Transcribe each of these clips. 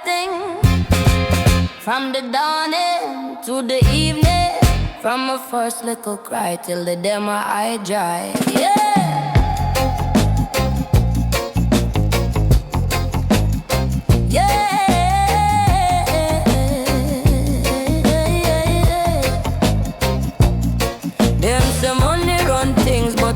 everything. From the dawning to the evening, from my first little cry till the day my eye dry. Yeah.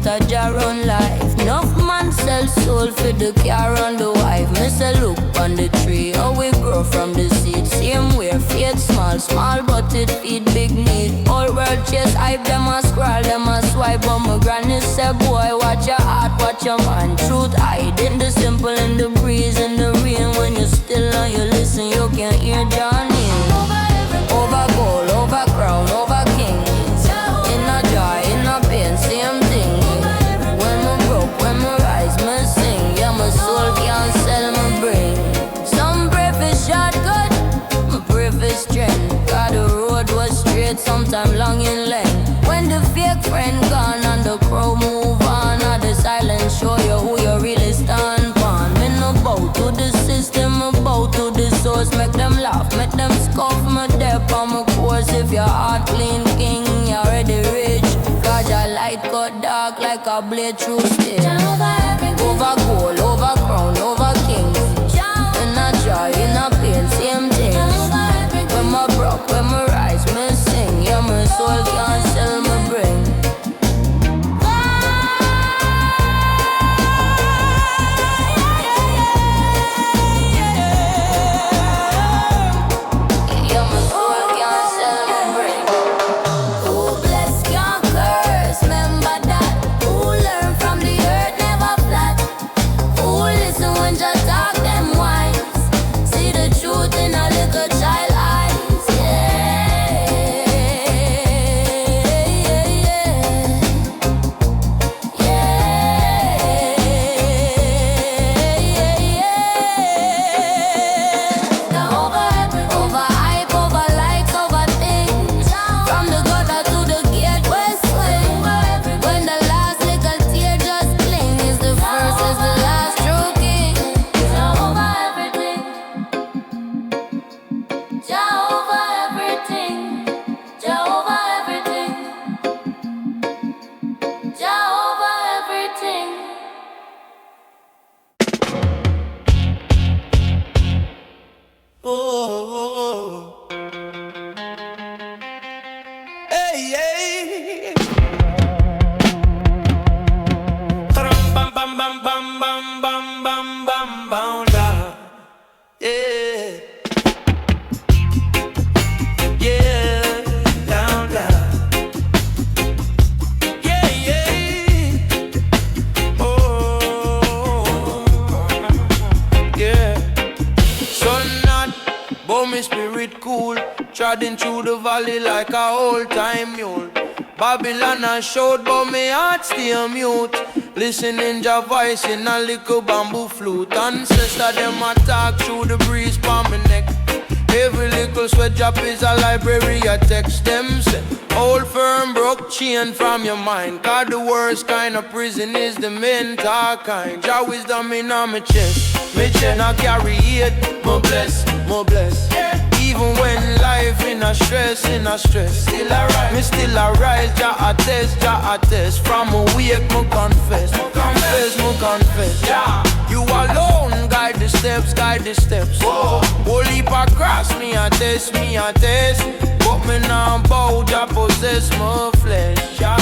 A jar run life. Enough man sell soul for the car and the wife. Miss a look on the tree, how we grow from the seed. Same way, faith small, small but it feed big need. All world chase hype, them a scroll, them a swipe. But my granny said, boy, watch your heart, watch your mind. Truth hide in the simple, in the breeze, in the rain. When you're still and you listen, you can hear Johnny. Over gold, over crown, over king. In a joy, in a pain, same thing. When my rise, me sing. Yeah, my soul can't sell my brain. Some pray for shortcut, my pray for strength. God, the road was straight, sometime long in length. When the fake friend gone and the crowd move on, or the silence show you who you really stand on. Me no bow to the system, I bow to the source. Make them laugh, make them scoff, my depth on my course. If your heart clean, king, you already rich. God, your light cut dark like a blade through steel. Over gold, over crown, over kings. In a joy, in a pain, same thing. When my broke, when my rise, me sing. Yeah, my soul can't sell my brain. Trotting through the valley like a old-time mule. Babylon I showed, but me heart still mute. Listening your voice in a little bamboo flute. Ancestor them attack through the breeze palm my neck. Every little sweat drop is a library, I text them. Say, hold firm, broke chain from your mind. Cause the worst kind of prison is the mental kind. Jah wisdom in on my chest. Me chest I carry it, more bless, more bless. Even when life in a stress, still I rise. Me still I rise, Jah attest. From a wake, me confess. Yeah. You alone, guide the steps. Whoa. Whole heap across me, I test. But me now bow, Jah possess my flesh. Yeah.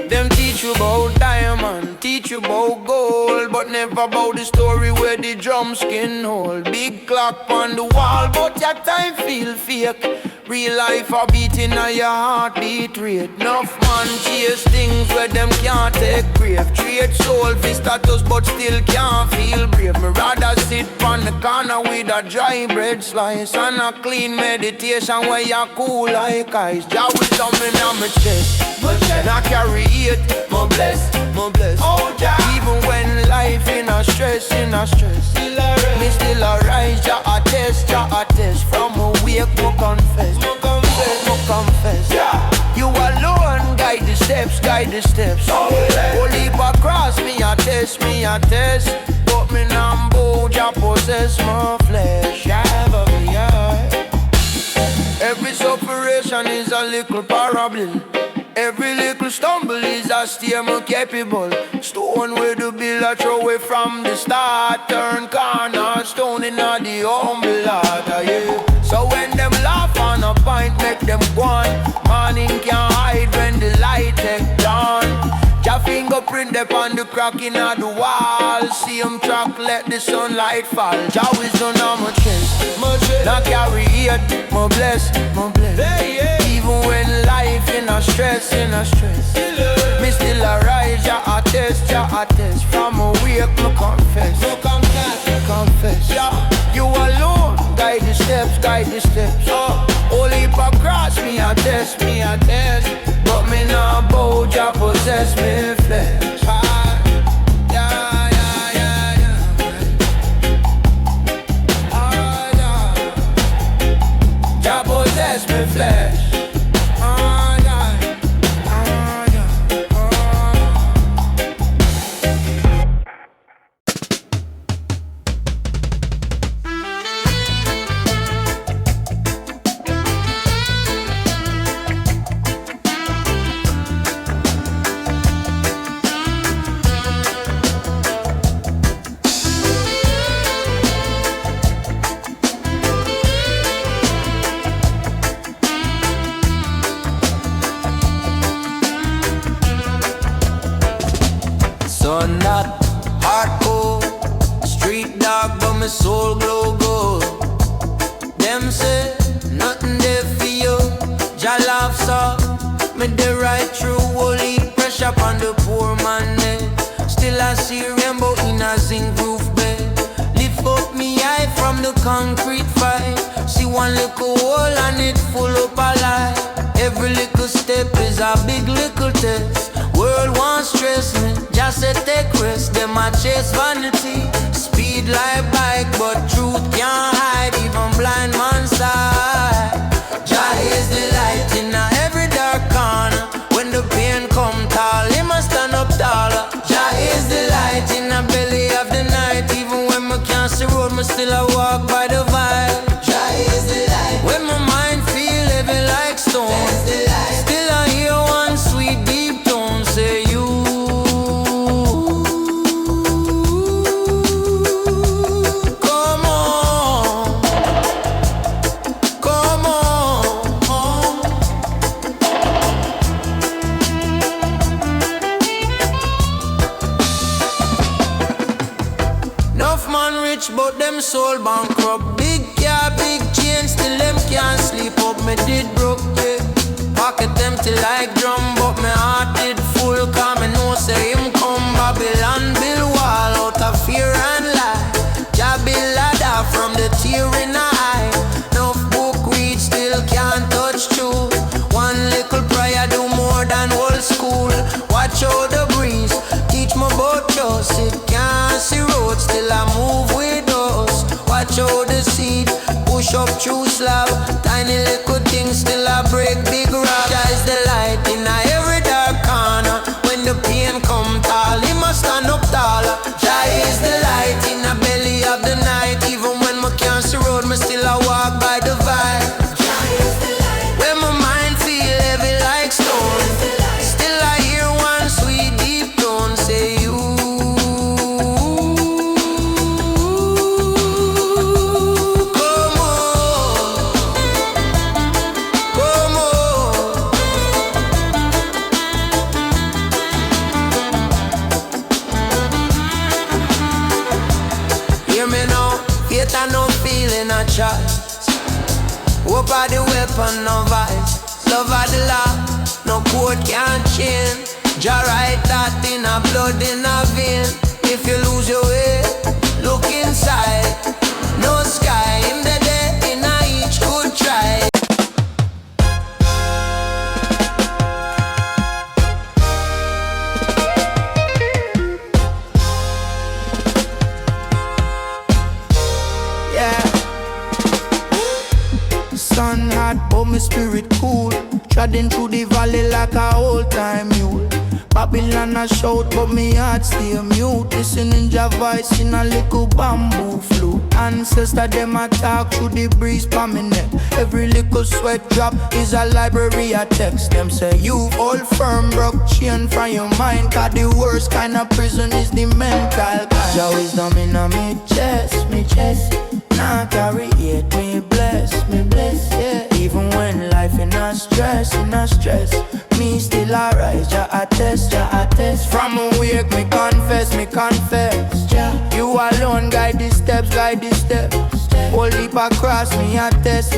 Them teach you about diamond, teach you about gold, but never about the story where the drum skin hold. Big clock on the wall, but your time feel fake. Real life a beating on your heartbeat rate. Enough man chase things where them can't take grave. Trade soul for status but still can't feel brave. Me rather sit on the corner with a dry bread slice and a clean meditation where you cool like ice. Jah wisdom in my chest. And I carry it, more bless. Oh Jah, even when life in a stress, still me still arise. Jah attest. From a wake, mo confess. Yeah. You alone guide the steps. Only across me, I test. But me now bow, bow, Jah possess my flesh. Every separation is a little parable. Every little stumble is a stay more capable. Stone with the bill I throw away from the start. Turn cornerstone in the humble heart, yeah. So when them laugh on a point, make them go on. Morning can't hide when the light take dawn. Your fingerprint upon the crack in the wall. See them track, let the sunlight fall. Jah wisdom on my chest. Not carry it, my bless, my bless. Hey, yeah. Even when life in a stress, me still arise, Jah attest. From a wake, me confess, confess. Yeah, you alone, guide the steps. Only for cross, me attest. But me not bow, Jah possess me flesh. Jah possess me flesh. So not hardcore, street dog, but my soul glow gold. Them say nothing there for you. Jah love so me the right through. Holy pressure on the poor man head. Still I see rainbow in a zinc roof bed. Lift up me eye from the concrete fight. See one little hole and it full up a light. Every little step is a big little test. World wants stress me, just say take rest. Them a chase vanity, speed like bike, but truth can't hide. Even blind man's side. Jah is the light in every dark corner. When the pain come tall, he must stand up taller. Jah is the light in the belly of the night. Even when me can't see road, me still I walk by the vibe. Jah is the light. When my mind feel heavy like stone, still I hear one sweet deep tone say you. Come on, come on. Enough man rich but them soul bankrupt. Big car, big chain, still them can't sleep up. Me did broke, yeah. Pocket empty like drum, but my heart did full. Cause me know say him come Babylon build wall out of fear and lie. Jah build ladder from the tear in the eye. Enough book read still can't touch truth. One little prayer do more than whole school. Watch out the breeze, teach me about trust. It can't see road, still I move with us. Watch out the seed, push up through slab. Tiny little things still I break big rock. Jah is the light in every dark corner. When the pain come tall, he must stand up taller. Jah is the light in the belly of the night. Even when me can't see road, me still I walk by the vibe. Jah is the light. When my mind feel heavy like stone, still I hear one sweet deep tone say you. Come on, come on. Hear me now, faith and no feeling a choice. Hope are the weapon of vice. Love are the law, no court can't change. Jah write that in a blood in a vein. If you lose your way, look inside. No sky in the day, in a each good try. Yeah. Sun hot, but my spirit cool. Treading through the valley like a old time mule. Babylon a shout, but me heart stay mute. Listening Jah voice in a little bamboo flute. Ancestor them a talk through the breeze pa me neck. Every little sweat drop is a library of text. Them say you hold firm, broke chain from your mind. Cause the worst kind of prison is the mental kind. Jah wisdom in a me chest. Nah carry it, me bless, yeah. Even when life in a stress, me still arise, Jah attest. From awake, me confess, Jah. You alone guide the steps. Whole heap across, me attest.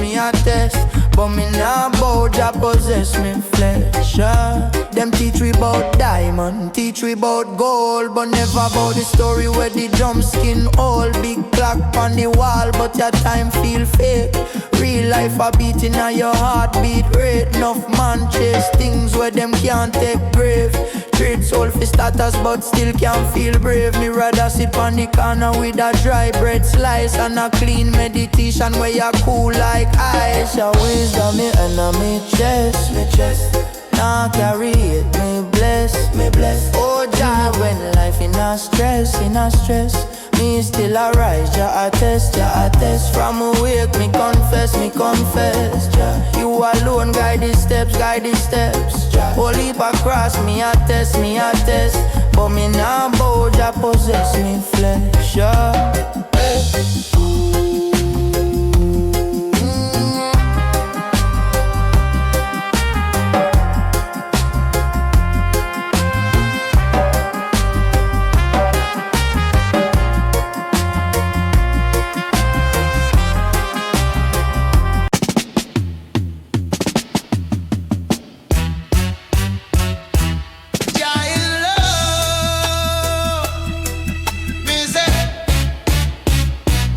But me nah bow, Jah possess me flesh, yeah. Them teach we about diamond, teach we about gold, but never about the story where the drum skin all. Big clock on the wall, but your time feel fake. Real life a beating on your heartbeat rate. Enough man chase things where them can't take brave. Trade soul for status but still can't feel brave. Me rather sit on the corner with a dry bread slice and a clean meditation where you cool like ice. Your wisdom me and me chest. Nah carry it, me bless. Oh Jah, when life in a stress, me still arise, Jah attest. From awake, me confess, Jah. You alone guide the steps. Whole heap across, me attest. But me nah bow, Jah possess me flesh, yeah.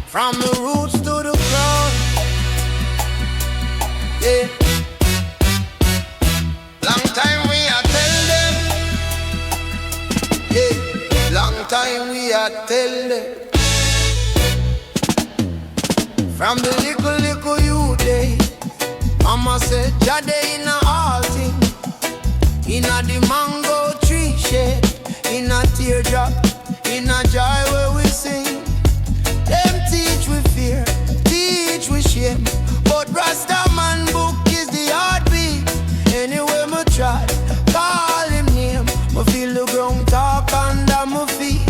From the roots to the crown, yeah. Long time we a tell them, yeah. Long time we a tell them. From the little you day, Mama said Jah dey in a all thing. In a the mango tree shade, in a teardrop, in a joy where we sing. Them teach we fear, teach we shame, but Rasta man book is the heartbeat. Anyway me try, call him name, me feel the ground talk under my feet.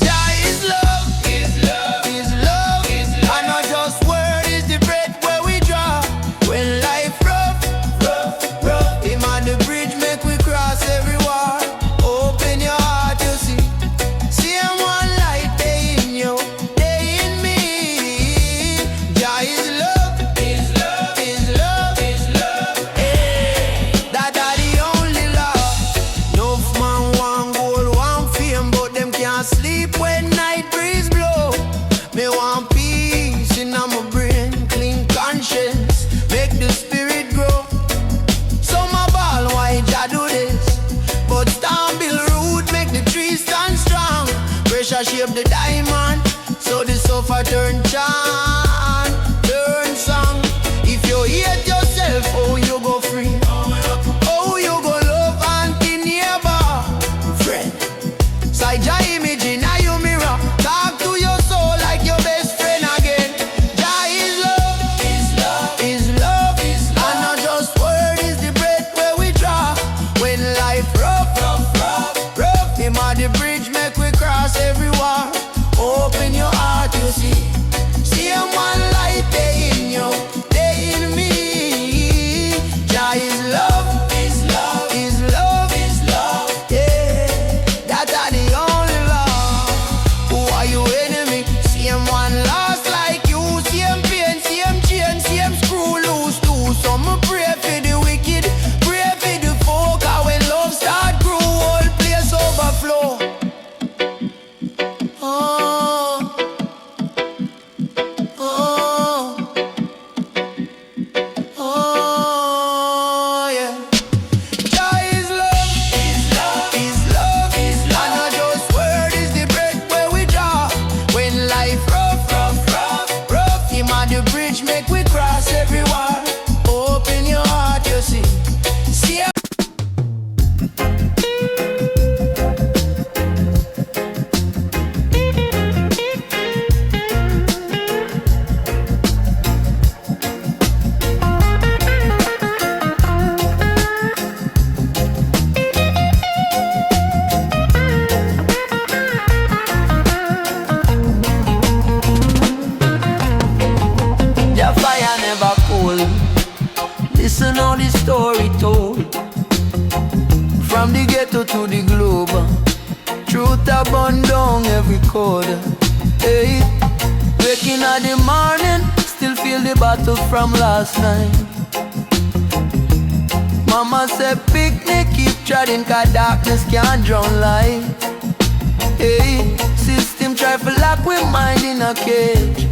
Jah is love, and not just word is the breath where we draw. When life rough, him on the bridge make we cross every war. Open your heart, you see him one light day in you. Sleep when night breeze blow. Me want peace in my brain, clean conscience, make the spirit grow. So my ball, why Jah do this? But storm build root, make the trees stand strong. Pressure shape the diamond, so the sofa turn chant, turn song. If you hate yourself, oh you go free. Oh you go love auntie neighbor, friend. Side Jah image in your mirror. Talk to your soul like your best friend again. Jah is love, and not just word is the breath where we draw. When life rough, him on the bridge make we cross every war. Open your heart, you see him. down every quarter. Hey, waking in the morning, still feel the battle from last night. Mama said picnic, keep treading, cause darkness can't drown light. Hey, system try to lock with mind in a cage,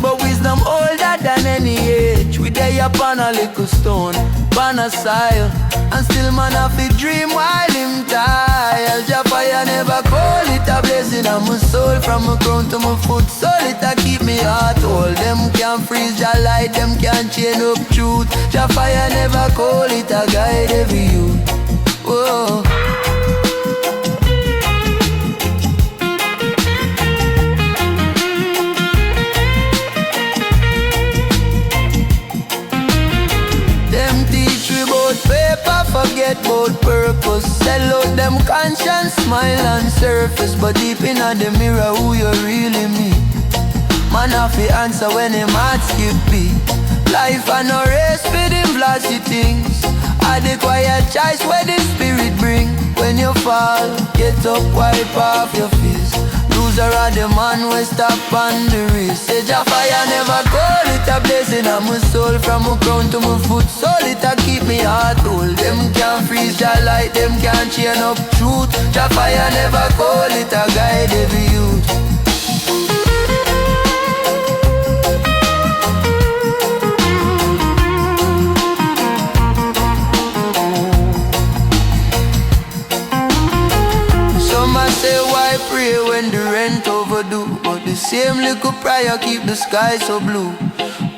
but wisdom older than any age. We day upon a little stone, upon a sile, and still man have to dream while him tired. Japaya never call it a blessing on my soul, from my crown to my foot, soul it a keep me heart whole. Them can't freeze your light, them can't chain up truth. Japaya never call it a guide every youth. Whoa. Forget about purpose, sell out them conscience, smile and surface, but deep in the mirror who you really meet. Man have to answer when him heart skip beat. Life and no race for them flashy things, are the quiet choice where the spirit bring. When you fall, get up, wipe off your face. Loser are the man we stop on the race. Say Jafaya never call it a blessing on my soul, from my crown to my foot, soul it a keep me heart whole. Them can't freeze your light, them can't chain up truth. Jafaya never call it a guide every youth. Say why pray when the rent overdue, but the same little prayer keep the sky so blue.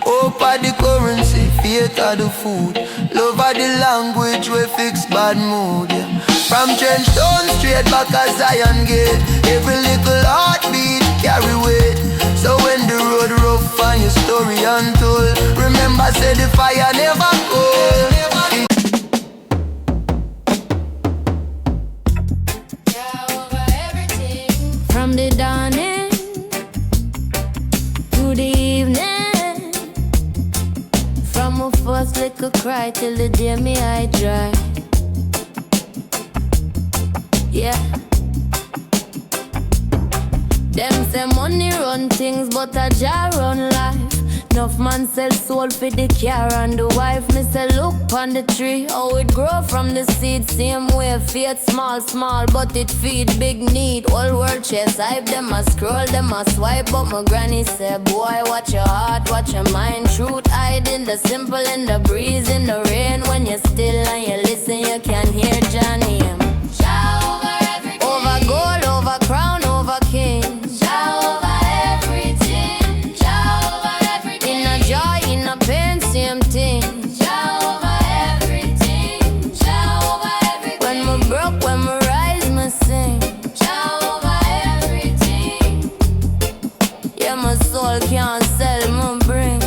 Hope of the currency, faith of the food, love of the language we fix bad mood, yeah. From Trenchtown straight back a Zion Gate, every little heartbeat carry weight. So when the road rough and your story untold, remember say the fire never cold. From the dawning to the evening, from my first little cry till the day me eye dry. Yeah. Them say money run things, but a jar run life. Enough man sell soul for the car and the wife. Me say look on the tree, how it grow from the seed. Same way faith small, small, but it feed big need. All world chest hype, them a scroll, them a swipe. But my granny said, boy, watch your heart, watch your mind. Truth hide in the simple, in the breeze, in the rain. When you're still and you listen, you can hear Johnny M. Jah over everything, over gold, over crown, over king. Jah over everything, Jah over everything. In a joy, in a pain, same thing. Jah over everything, Jah over everything. When we broke, when we rise, me sing. Jah over everything. Yeah, my soul can't sell, me bring.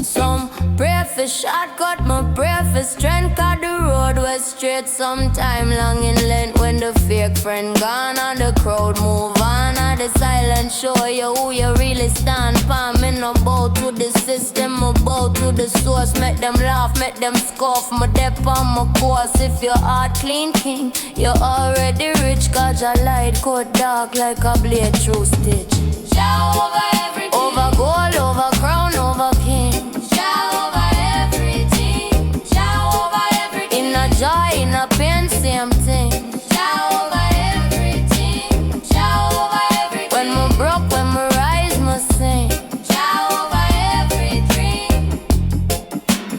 Some pray for shortcut, my pray for strength. Cause the road was straight, sometime long in length. When the fake friend gone and the crowd move on, and the silence show you who you really stand for. Me no bow to the system, I bow to the source. Make them laugh, make them scoff, my dep on my course. If your heart clean, king, you're already rich. Cause your light cut dark like a blade through stitch. Jah over everything, over gold, over crown, over king. Jah over everything, Jah over everything. In a joy, in a pain, same thing. Jah over everything, Jah over everything. When we broke, when we rise, we sing. Jah over everything.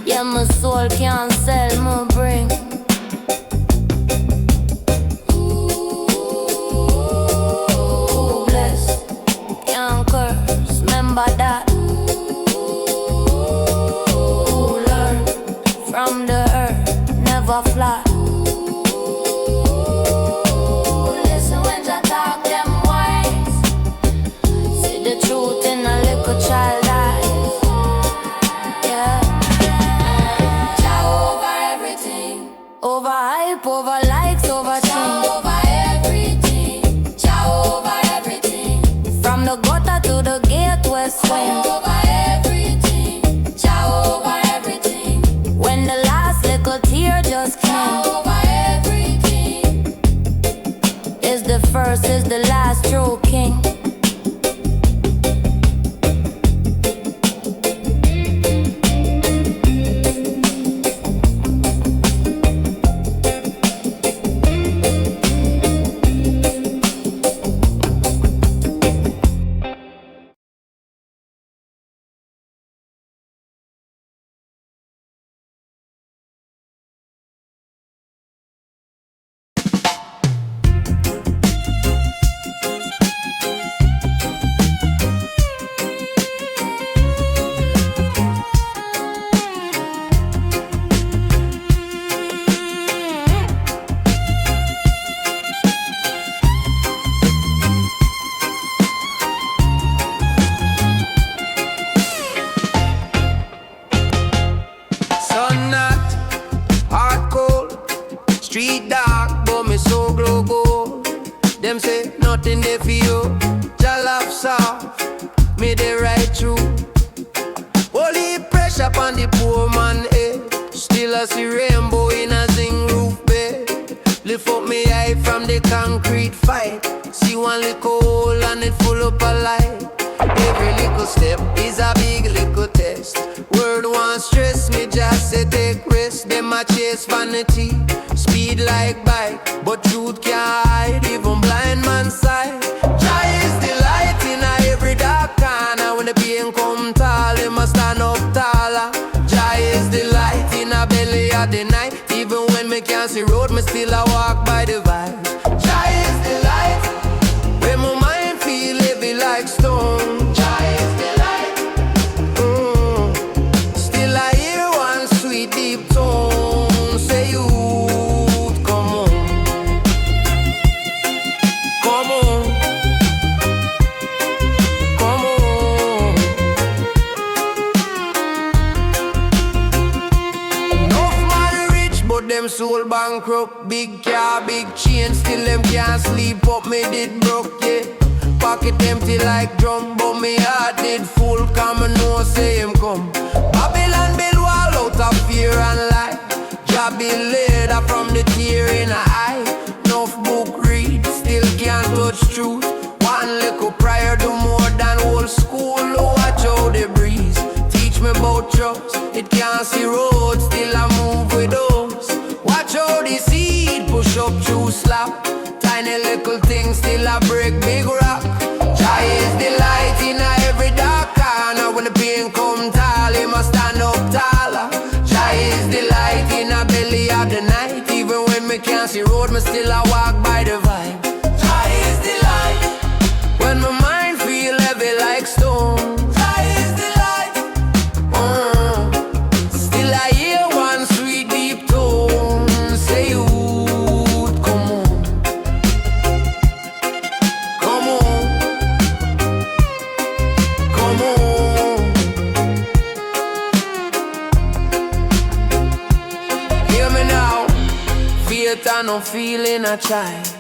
Yeah, my soul can't sell, me bring. Ooh, bless, can't curse. the first is the last true king. Street dark, but me so glow gold. Them say nothing there for you. Jah love soft, me they right through. Holy pressure upon the poor man head. Still I see rainbow in a zinc roof bed. Lift up me eye from the concrete fight. See one little hole and it full up a light. Every little step is a big little test. Word one stress me, just say take rest. Them a chase vanity, speed like bike, but truth can't hide, even blind man's sight. Jah is the light in every dark corner. When the pain come tall, he must stand up taller. Jah is the light in the belly of the night. Even when me can't see road, me still a walk by the vibe. Jah is the light when my mind feel heavy like stone. Them soul bankrupt, big car, big chain, still them can't sleep up, me did broke, yeah. Pocket empty like drum, but me heart did full, come and know say him come. Babylon build wall out of fear and lie. Jah be leader from the tear in the eye. Enough book read, still can't touch truth. One little prayer do more than whole school. Watch how they breeze, teach me about trust. It can't see road, still I move with those. Watch how the seed push up through slap. Tiny little things still I break big rock. Jah is the light in every dark corner. When the pain come tall, he must stand up taller. Jah is the light in the belly of the night. Even when me can't see road, me still I walk by the vibe. Jah is the light when my mind feel heavy like stone. Jah is the light. Still I hear one sweet deep tone. Say youth, come on, come on, come on. Hear me now. Faith and no feeling a choice.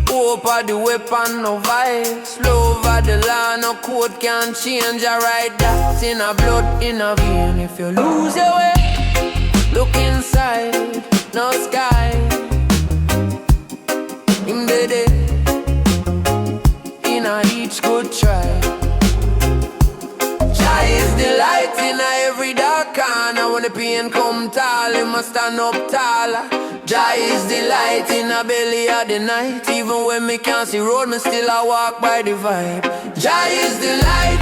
Hope are the weapon, no vice. Love are the law, no code can change. I write that in a blood, in a vein. If you lose your way, look inside, no sky. In the day, in a each good try. Jah is the light in every dark corner. When the pain come tall, he must stand up taller. Jah is the light in the belly of the night. Even when me can't see road, me still I walk by the vibe. Jah is the light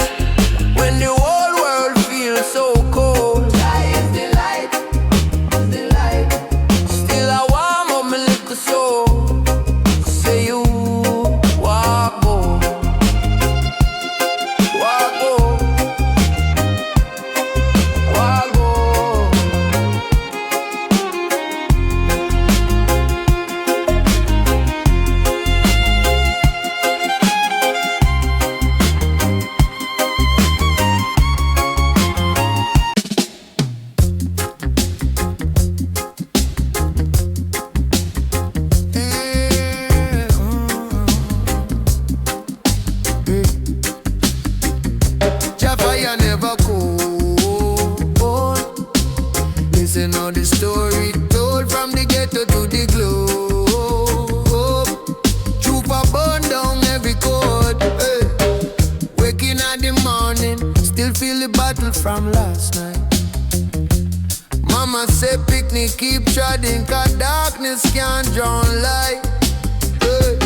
when the whole world feels so cold. Jah is the light, the light. Still I warm up my little soul. Say you walk on, walk on, walk on. from last night. Mama say picnic keep treading, cause darkness can't drown light. Hey.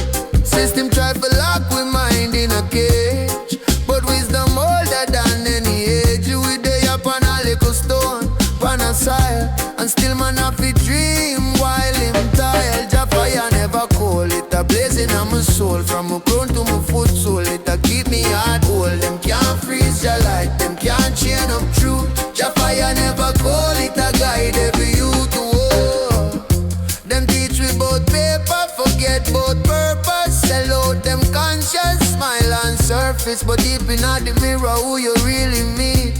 System try to lock we mind in a cage, but wisdom older than any age. We day up on a little stone, on a side, and still man have to dream while him tired. Jah fire never cold, it a blazing on my soul. From my crown to my foot sole, it a keep me heart whole. Them can't freeze your light, them can't chain up truth. Jah fire never cold, it a guide every youth to war. Them teach we about paper, forget about purpose. Sell out them conscience, smile on surface, but deep in the mirror who you really meet.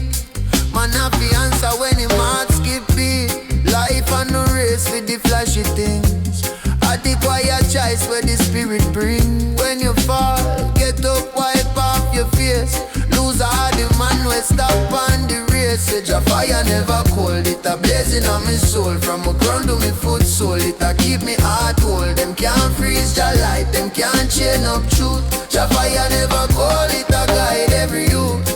Man have to answer when him heart skip beat. Life and no race with the flashy things. At the quiet choice where the spirit bring. When you fall, get up, wipe off your face. Lose all the man will stop on the race. Say Jah fire never cold, it a blazing on my soul. From my ground to my foot sole, it a keep me heart whole. Them can't freeze Jah light, them can't chain up truth. Jah fire never cold, it a guide every youth.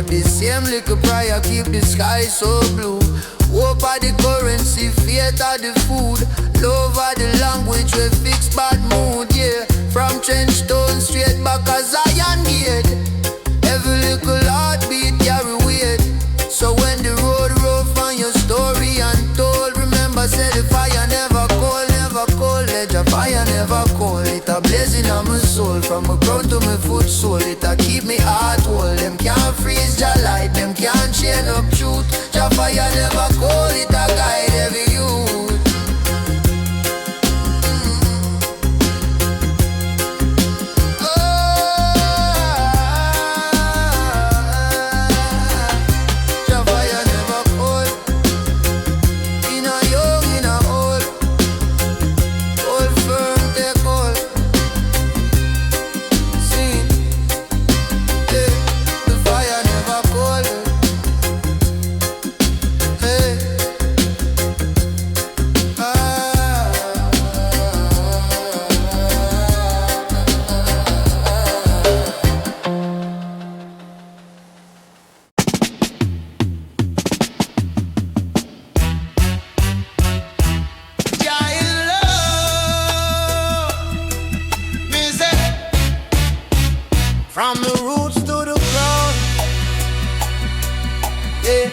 The same little prayer keep the sky so blue. Hope of the currency, faith of the food. Love of the language we fix bad mood, yeah. From trench stone straight back as Zion gate. Every little heartbeat carry weight. So when the road rough and your story untold, remember say the fire never cold, never cold. Let your fire never cold. It a blazing on my soul. From my crown to my foot sole, it a keep me heart whole. Them can't freeze Jah light, them can't chain up truth. Jah fire never cold, it a guide every youth. Jah fire never cold. In a young, in a old, old firm take hold. See, hey, the fire never cold. Hey, Jah is love, me say. From the roots to the crown, yeah.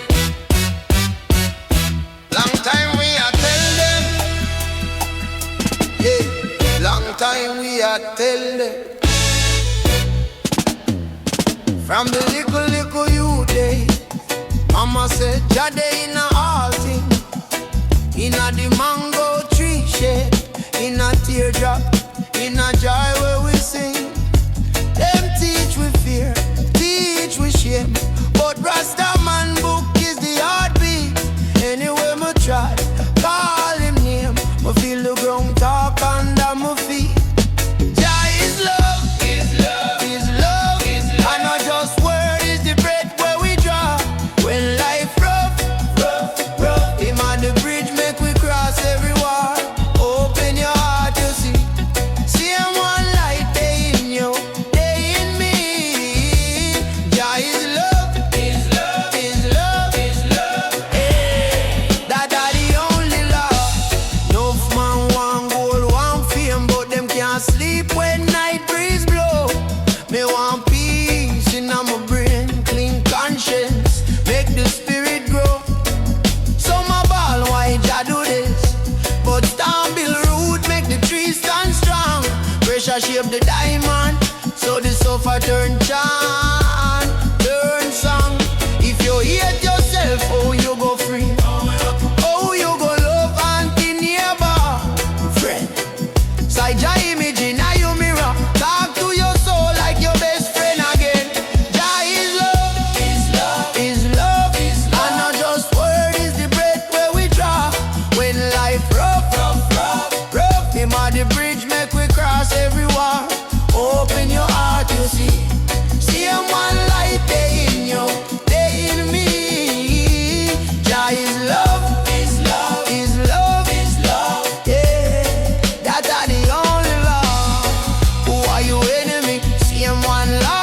Long time we a tell them, yeah. Long time we a tell them. From the little you day, Mama said Jah dey in a all thing. In a the mango tree shade, in a teardrop, in a joy where we sing. Them teach we fear, teach we shame, but Rasta man book is the heartbeat. Anyway me try, call him name, me feel the ground talk under my feet. Jah is love, is love, is love, is love. And not just word is the bread where we draw. When life rough, rough, rough, him on the bridge make we cross every war. Open your heart, you see. See him one light day in you, day in me. Jah is love, is love, is love, is love. Hey, that are the only law. Enough man want gold, want fame, but them can't sleep when night breeze blow. Me want peace in my brain, clean conscience, make the spirit grow. So my ball, why Jah do this? But stand build root, make the tree stand strong. Pressure shape the diamond, so the sofa turn chant, turn song. If you hate yourself, oh you go free. Oh you go love auntie neighbor, friend. Side Jah image in your mirror. Talk to your soul like your best friend again. Jah is love, is love, is love, is love. And not just word is the bread where we draw. When life rough, rough, rough, rough, him on the bridge make we cross every war. Open your heart, you see. same one love.